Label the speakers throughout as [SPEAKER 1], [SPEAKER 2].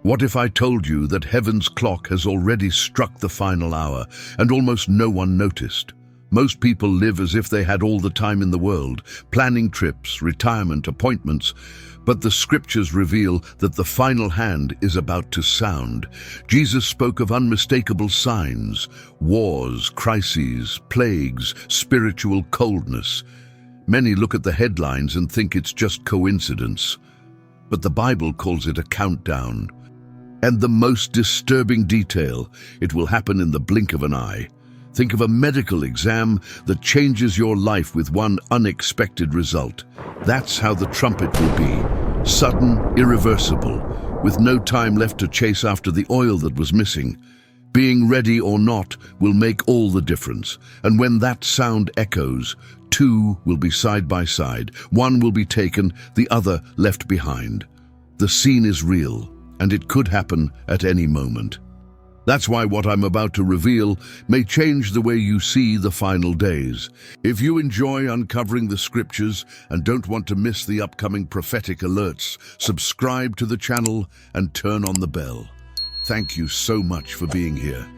[SPEAKER 1] What if I told you that heaven's clock has already struck the final hour and almost no one noticed? Most people live as if they had all the time in the world, planning trips, retirement, appointments, but the scriptures reveal that the final hand is about to sound. Jesus spoke of unmistakable signs, wars, crises, plagues, spiritual coldness. Many look at the headlines and think it's just coincidence, but the Bible calls it a countdown. And the most disturbing detail, it will happen in the blink of an eye. Think of a medical exam that changes your life with one unexpected result. That's how the trumpet will be. Sudden, irreversible, with no time left to chase after the oil that was missing. Being ready or not will make all the difference. And when that sound echoes, two will be side by side. One will be taken, the other left behind. The scene is real, and it could happen at any moment. That's why what I'm about to reveal may change the way you see the final days. If you enjoy uncovering the scriptures and don't want to miss the upcoming prophetic alerts, subscribe to the channel and turn on the bell. Thank you so much for being here.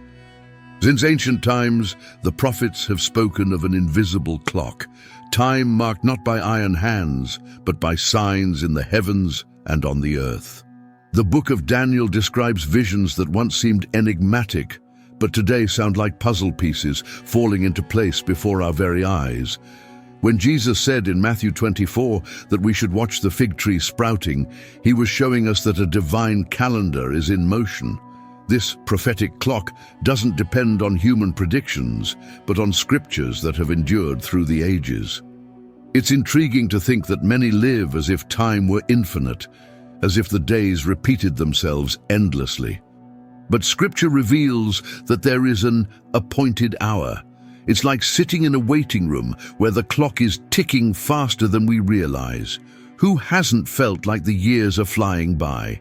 [SPEAKER 1] Since ancient times, the prophets have spoken of an invisible clock, time marked not by iron hands, but by signs in the heavens and on the earth. The book of Daniel describes visions that once seemed enigmatic, but today sound like puzzle pieces falling into place before our very eyes. When Jesus said in Matthew 24 that we should watch the fig tree sprouting, he was showing us that a divine calendar is in motion. This prophetic clock doesn't depend on human predictions, but on scriptures that have endured through the ages. It's intriguing to think that many live as if time were infinite, as if the days repeated themselves endlessly. But Scripture reveals that there is an appointed hour. It's like sitting in a waiting room where the clock is ticking faster than we realize. Who hasn't felt like the years are flying by?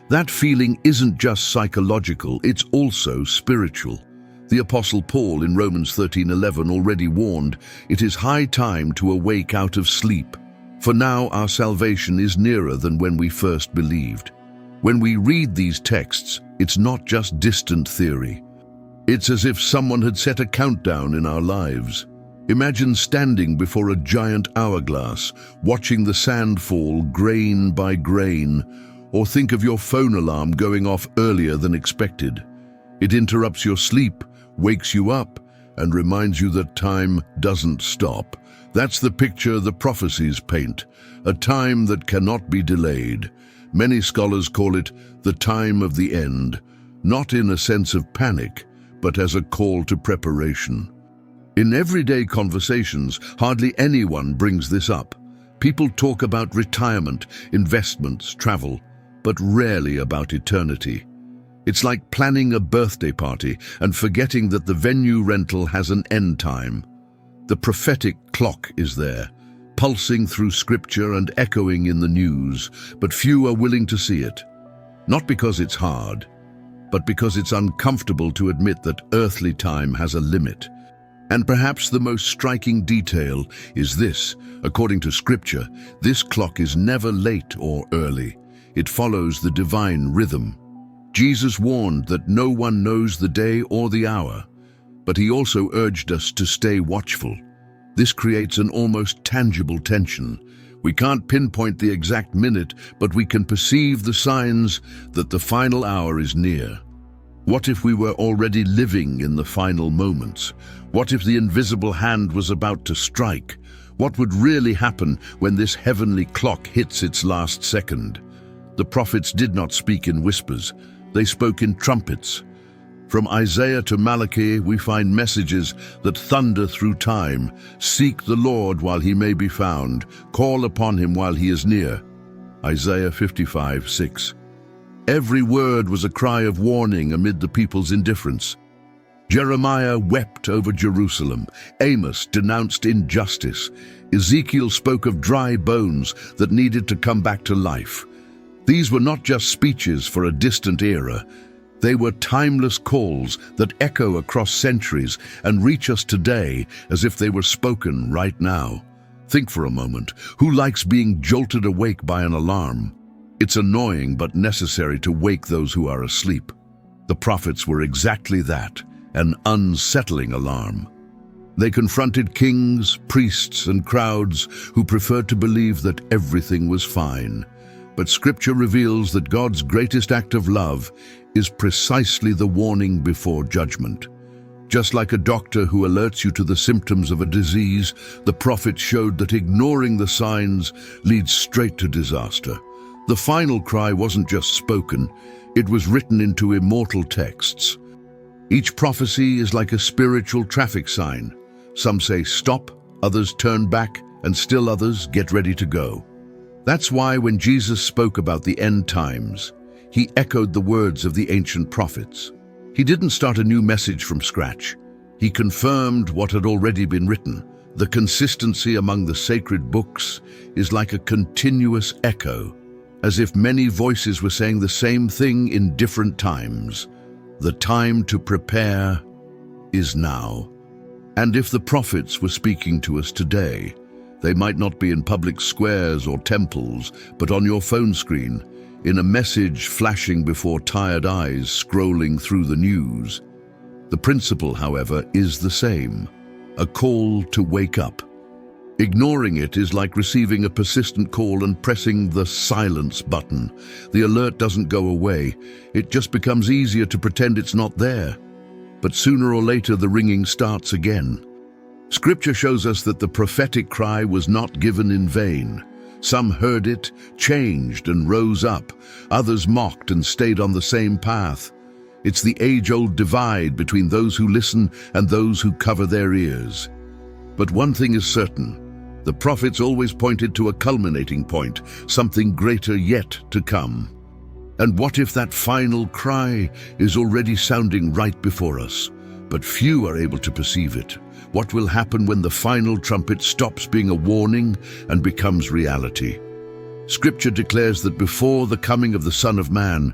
[SPEAKER 1] That feeling isn't just psychological, it's also spiritual. The Apostle Paul in Romans 13:11 already warned, "It is high time to awake out of sleep. For now our salvation is nearer than when we first believed." When we read these texts, it's not just distant theory. It's as if someone had set a countdown in our lives. Imagine standing before a giant hourglass, watching the sand fall grain by grain, or think of your phone alarm going off earlier than expected. It interrupts your sleep, wakes you up, and reminds you that time doesn't stop. That's the picture the prophecies paint, a time that cannot be delayed. Many scholars call it the time of the end, not in a sense of panic, but as a call to preparation. In everyday conversations, hardly anyone brings this up. People talk about retirement, investments, travel, but rarely about eternity. It's like planning a birthday party and forgetting that the venue rental has an end time. The prophetic clock is there, pulsing through scripture and echoing in the news, but few are willing to see it. Not because it's hard, but because it's uncomfortable to admit that earthly time has a limit. And perhaps the most striking detail is this: according to scripture, this clock is never late or early. It follows the divine rhythm. Jesus warned that no one knows the day or the hour, but he also urged us to stay watchful. This creates an almost tangible tension. We can't pinpoint the exact minute, but we can perceive the signs that the final hour is near. What if we were already living in the final moments? What if the invisible hand was about to strike? What would really happen when this heavenly clock hits its last second? The prophets did not speak in whispers. They spoke in trumpets. From Isaiah to Malachi, we find messages that thunder through time. Seek the Lord while he may be found. Call upon him while he is near. Isaiah 55:6. Every word was a cry of warning amid the people's indifference. Jeremiah wept over Jerusalem. Amos denounced injustice. Ezekiel spoke of dry bones that needed to come back to life. These were not just speeches for a distant era. They were timeless calls that echo across centuries and reach us today as if they were spoken right now. Think for a moment. Who likes being jolted awake by an alarm? It's annoying but necessary to wake those who are asleep. The prophets were exactly that, an unsettling alarm. They confronted kings, priests, and crowds who preferred to believe that everything was fine. But Scripture reveals that God's greatest act of love is precisely the warning before judgment. Just like a doctor who alerts you to the symptoms of a disease, the prophet showed that ignoring the signs leads straight to disaster. The final cry wasn't just spoken, it was written into immortal texts. Each prophecy is like a spiritual traffic sign. Some say stop, others turn back, and still others get ready to go. That's why when Jesus spoke about the end times, he echoed the words of the ancient prophets. He didn't start a new message from scratch. He confirmed what had already been written. The consistency among the sacred books is like a continuous echo, as if many voices were saying the same thing in different times. The time to prepare is now. And if the prophets were speaking to us today, they might not be in public squares or temples, but on your phone screen, in a message flashing before tired eyes scrolling through the news. The principle, however, is the same, a call to wake up. Ignoring it is like receiving a persistent call and pressing the silence button. The alert doesn't go away, it just becomes easier to pretend it's not there. But sooner or later the ringing starts again. Scripture shows us that the prophetic cry was not given in vain. Some heard it, changed, and rose up. Others mocked and stayed on the same path. It's the age-old divide between those who listen and those who cover their ears. But one thing is certain. The prophets always pointed to a culminating point, something greater yet to come. And what if that final cry is already sounding right before us, but few are able to perceive it? What will happen when the final trumpet stops being a warning and becomes reality? Scripture declares that before the coming of the Son of Man,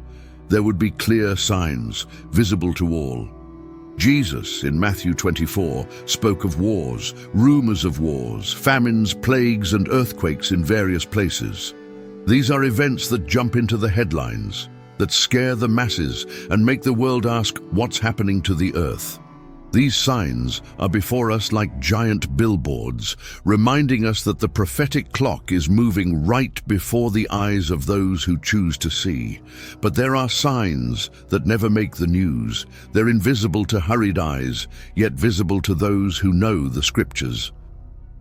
[SPEAKER 1] there would be clear signs, visible to all. Jesus, in Matthew 24, spoke of wars, rumors of wars, famines, plagues, and earthquakes in various places. These are events that jump into the headlines, that scare the masses and make the world ask, what's happening to the earth? These signs are before us like giant billboards, reminding us that the prophetic clock is moving right before the eyes of those who choose to see. But there are signs that never make the news. They're invisible to hurried eyes, yet visible to those who know the Scriptures.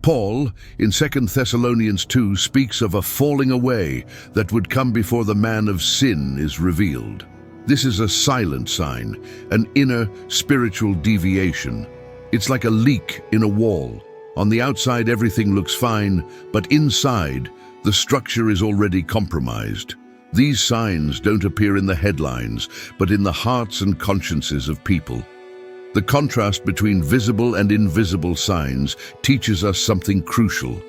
[SPEAKER 1] Paul, in 2 Thessalonians 2, speaks of a falling away that would come before the man of sin is revealed. This is a silent sign, an inner spiritual deviation. It's like a leak in a wall. On the outside, everything looks fine, but inside, the structure is already compromised. These signs don't appear in the headlines, but in the hearts and consciences of people. The contrast between visible and invisible signs teaches us something crucial.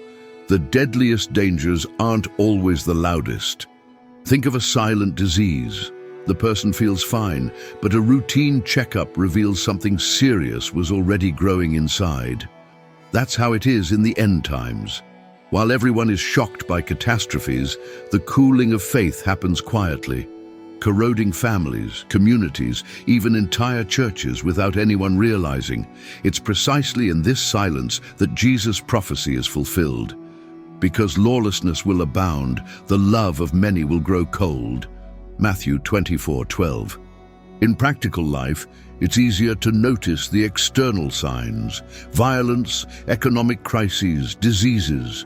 [SPEAKER 1] The deadliest dangers aren't always the loudest. Think of a silent disease. The person feels fine, but a routine checkup reveals something serious was already growing inside. That's how it is in the end times. While everyone is shocked by catastrophes, the cooling of faith happens quietly, corroding families, communities, even entire churches without anyone realizing. It's precisely in this silence that Jesus' prophecy is fulfilled. Because lawlessness will abound, the love of many will grow cold. Matthew 24:12. In practical life, it's easier to notice the external signs, violence, economic crises, diseases.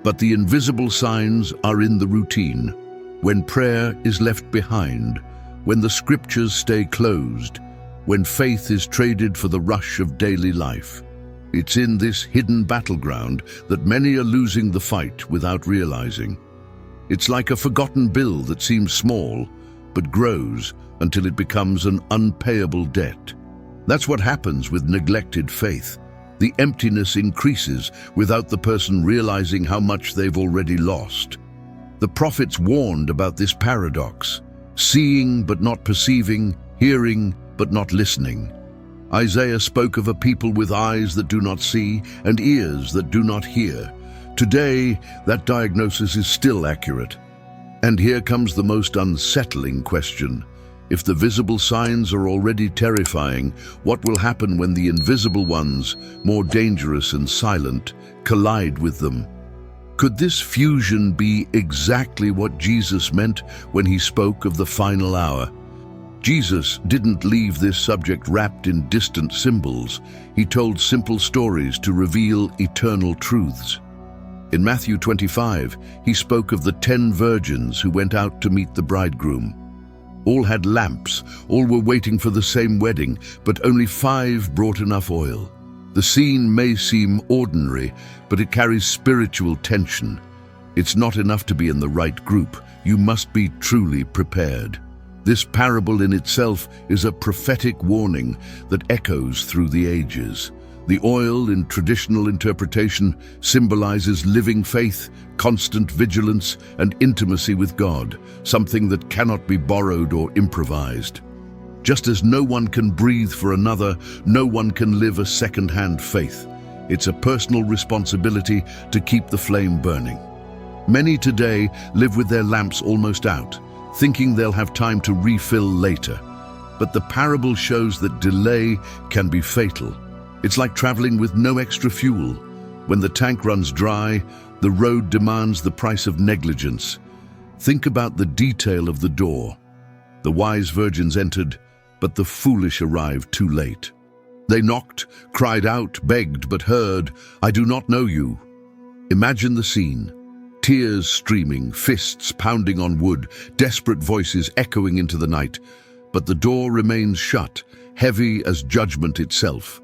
[SPEAKER 1] But the invisible signs are in the routine. When prayer is left behind, when the Scriptures stay closed, when faith is traded for the rush of daily life. It's in this hidden battleground that many are losing the fight without realizing. It's like a forgotten bill that seems small, but grows until it becomes an unpayable debt. That's what happens with neglected faith. The emptiness increases without the person realizing how much they've already lost. The prophets warned about this paradox: seeing but not perceiving, hearing but not listening. Isaiah spoke of a people with eyes that do not see and ears that do not hear. Today, that diagnosis is still accurate. And here comes the most unsettling question. If the visible signs are already terrifying, what will happen when the invisible ones, more dangerous and silent, collide with them? Could this fusion be exactly what Jesus meant when he spoke of the final hour? Jesus didn't leave this subject wrapped in distant symbols. He told simple stories to reveal eternal truths. In Matthew 25, he spoke of the 10 virgins who went out to meet the bridegroom. All had lamps, all were waiting for the same wedding, but only 5 brought enough oil. The scene may seem ordinary, but it carries spiritual tension. It's not enough to be in the right group. You must be truly prepared. This parable in itself is a prophetic warning that echoes through the ages. The oil, in traditional interpretation, symbolizes living faith, constant vigilance, and intimacy with God, something that cannot be borrowed or improvised. Just as no one can breathe for another, no one can live a second-hand faith. It's a personal responsibility to keep the flame burning. Many today live with their lamps almost out, thinking they'll have time to refill later. But the parable shows that delay can be fatal. It's like traveling with no extra fuel. When the tank runs dry, the road demands the price of negligence. Think about the detail of the door. The wise virgins entered, but the foolish arrived too late. They knocked, cried out, begged, but heard, "I do not know you." Imagine the scene. Tears streaming, fists pounding on wood, desperate voices echoing into the night. But the door remains shut, heavy as judgment itself.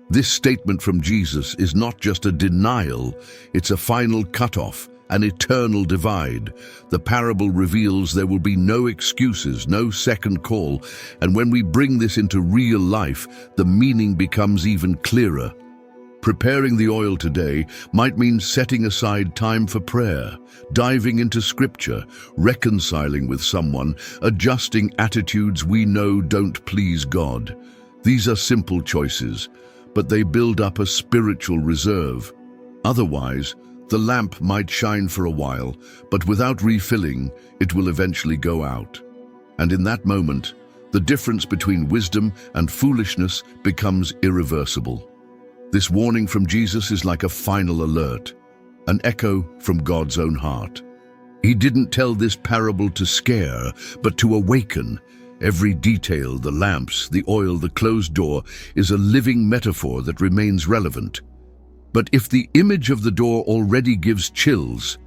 [SPEAKER 1] This statement from Jesus is not just a denial, it's a final cutoff, an eternal divide. The parable reveals there will be no excuses, no second call, and when we bring this into real life, the meaning becomes even clearer. Preparing the oil today might mean setting aside time for prayer, diving into scripture, reconciling with someone, adjusting attitudes we know don't please God. These are simple choices, but they build up a spiritual reserve. Otherwise, the lamp might shine for a while, but without refilling, it will eventually go out. And in that moment, the difference between wisdom and foolishness becomes irreversible. This warning from Jesus is like a final alert, an echo from God's own heart. He didn't tell this parable to scare, but to awaken. Every detail, the lamps, the oil, the closed door, is a living metaphor that remains relevant. But if the image of the door already gives chills,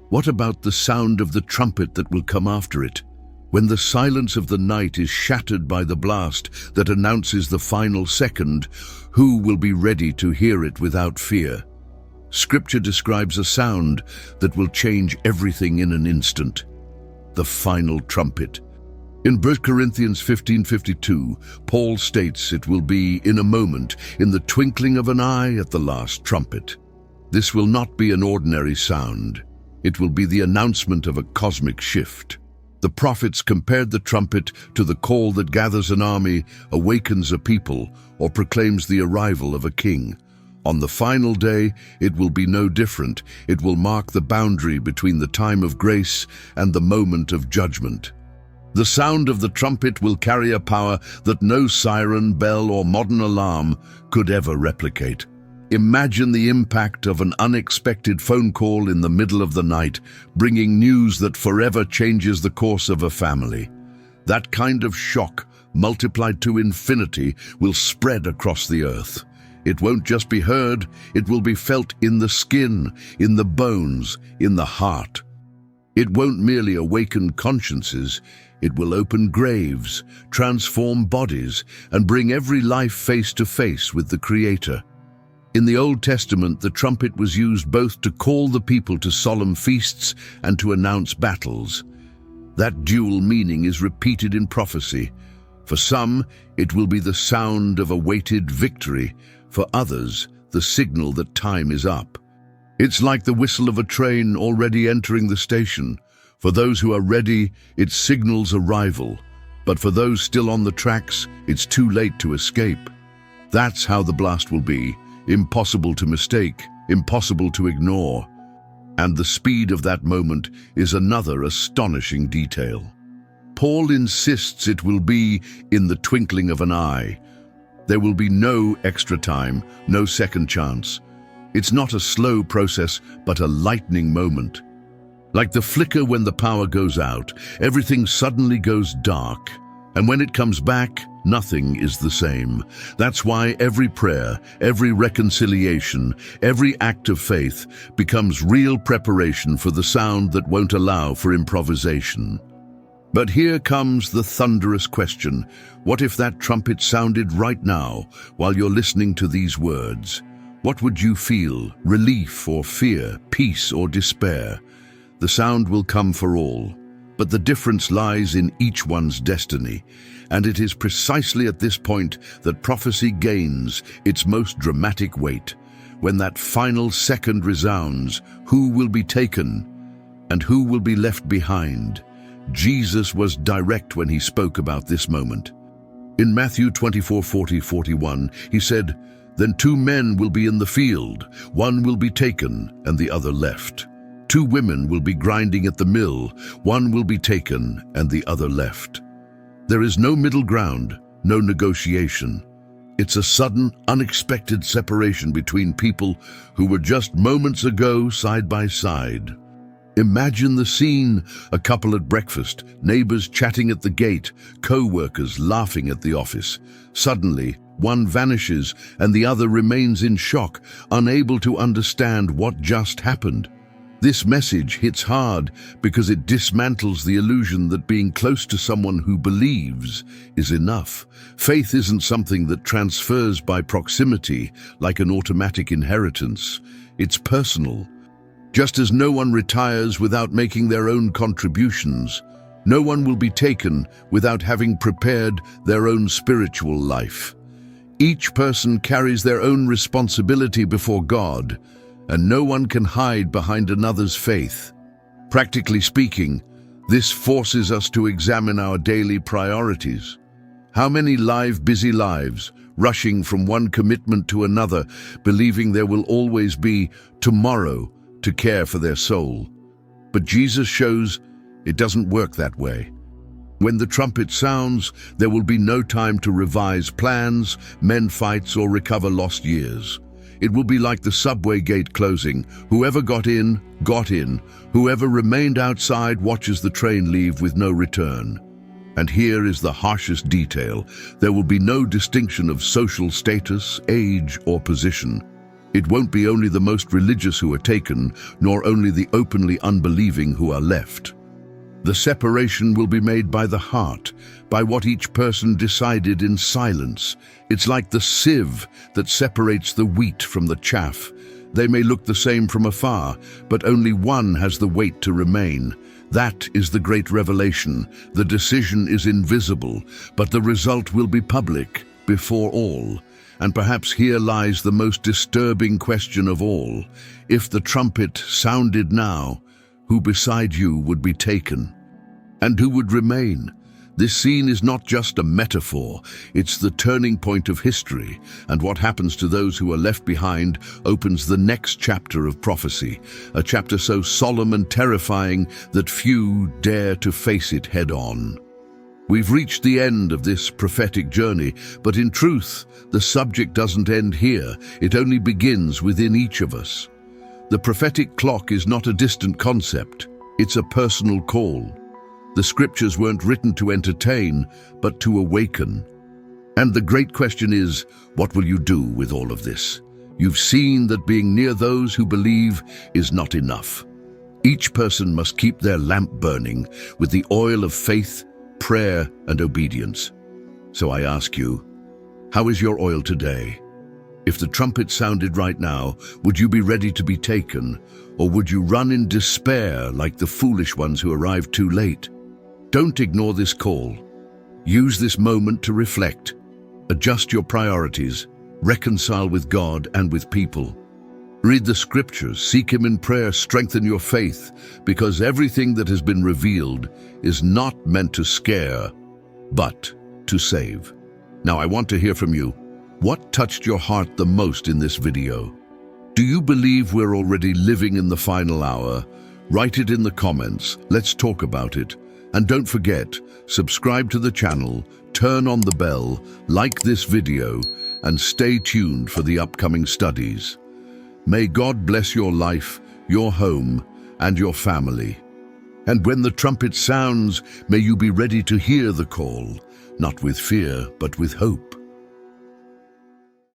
[SPEAKER 1] what about the sound of the trumpet that will come after it? When the silence of the night is shattered by the blast that announces the final second, who will be ready to hear it without fear? Scripture describes a sound that will change everything in an instant. The final trumpet. In 1 Corinthians 15:52, Paul states it will be in a moment, in the twinkling of an eye at the last trumpet. This will not be an ordinary sound. It will be the announcement of a cosmic shift. The prophets compared the trumpet to the call that gathers an army, awakens a people, or proclaims the arrival of a king. On the final day, it will be no different. It will mark the boundary between the time of grace and the moment of judgment. The sound of the trumpet will carry a power that no siren, bell, or modern alarm could ever replicate. Imagine the impact of an unexpected phone call in the middle of the night, bringing news that forever changes the course of a family. That kind of shock, multiplied to infinity, will spread across the earth. It won't just be heard, it will be felt in the skin, in the bones, in the heart. It won't merely awaken consciences, it will open graves, transform bodies, and bring every life face to face with the Creator. In the Old Testament, the trumpet was used both to call the people to solemn feasts and to announce battles. That dual meaning is repeated in prophecy. For some, it will be the sound of awaited victory. For others, the signal that time is up. It's like the whistle of a train already entering the station. For those who are ready, it signals arrival. But for those still on the tracks, it's too late to escape. That's how the blast will be. Impossible to mistake, impossible to ignore. And the speed of that moment is another astonishing detail. Paul insists it will be in the twinkling of an eye. There will be no extra time, no second chance. It's not a slow process, but a lightning moment. Like the flicker when the power goes out, everything suddenly goes dark. And when it comes back, nothing is the same. That's why every prayer, every reconciliation, every act of faith becomes real preparation for the sound that won't allow for improvisation. But here comes the thunderous question. What if that trumpet sounded right now while you're listening to these words? What would you feel? Relief or fear? Peace or despair? The sound will come for all, but the difference lies in each one's destiny. And it is precisely at this point that prophecy gains its most dramatic weight. When that final second resounds, who will be taken and who will be left behind? Jesus was direct when he spoke about this moment. In Matthew 24:40-41, he said, "Then 2 men will be in the field, one will be taken and the other left. 2 women will be grinding at the mill, one will be taken and the other left." There is no middle ground, no negotiation. It's a sudden, unexpected separation between people who were just moments ago side by side. Imagine the scene: a couple at breakfast, neighbors chatting at the gate, co-workers laughing at the office. Suddenly, one vanishes and the other remains in shock, unable to understand what just happened. This message hits hard because it dismantles the illusion that being close to someone who believes is enough. Faith isn't something that transfers by proximity like an automatic inheritance. It's personal. Just as no one retires without making their own contributions, no one will be taken without having prepared their own spiritual life. Each person carries their own responsibility before God, and no one can hide behind another's faith. Practically speaking, this forces us to examine our daily priorities. How many busy lives, rushing from one commitment to another, believing there will always be tomorrow to care for their soul. But Jesus shows it doesn't work that way. When the trumpet sounds, there will be no time to revise plans, mend fights, or recover lost years. It will be like the subway gate closing. Whoever got in, got in. Whoever remained outside watches the train leave with no return. And here is the harshest detail. There will be no distinction of social status, age, or position. It won't be only the most religious who are taken, nor only the openly unbelieving who are left. The separation will be made by the heart, by what each person decided in silence. It's like the sieve that separates the wheat from the chaff. They may look the same from afar, but only one has the weight to remain. That is the great revelation. The decision is invisible, but the result will be public, before all. And perhaps here lies the most disturbing question of all. If the trumpet sounded now, who beside you would be taken? And who would remain? This scene is not just a metaphor, it's the turning point of history, and what happens to those who are left behind opens the next chapter of prophecy, a chapter so solemn and terrifying that few dare to face it head-on. We've reached the end of this prophetic journey, but in truth, the subject doesn't end here. It only begins within each of us. The prophetic clock is not a distant concept, it's a personal call. The scriptures weren't written to entertain, but to awaken. And the great question is, what will you do with all of this? You've seen that being near those who believe is not enough. Each person must keep their lamp burning with the oil of faith, prayer, and obedience. So I ask you, how is your oil today? If the trumpet sounded right now, would you be ready to be taken, or would you run in despair like the foolish ones who arrived too late? Don't ignore this call. Use this moment to reflect, adjust your priorities, reconcile with God and with people. Read the scriptures, seek Him in prayer, strengthen your faith, because everything that has been revealed is not meant to scare, but to save. Now I want to hear from you. What touched your heart the most in this video? Do you believe we're already living in the final hour? Write it in the comments. Let's talk about it. And don't forget, subscribe to the channel, turn on the bell, like this video, and stay tuned for the upcoming studies. May God bless your life, your home, and your family. And when the trumpet sounds, may you be ready to hear the call, not with fear, but with hope.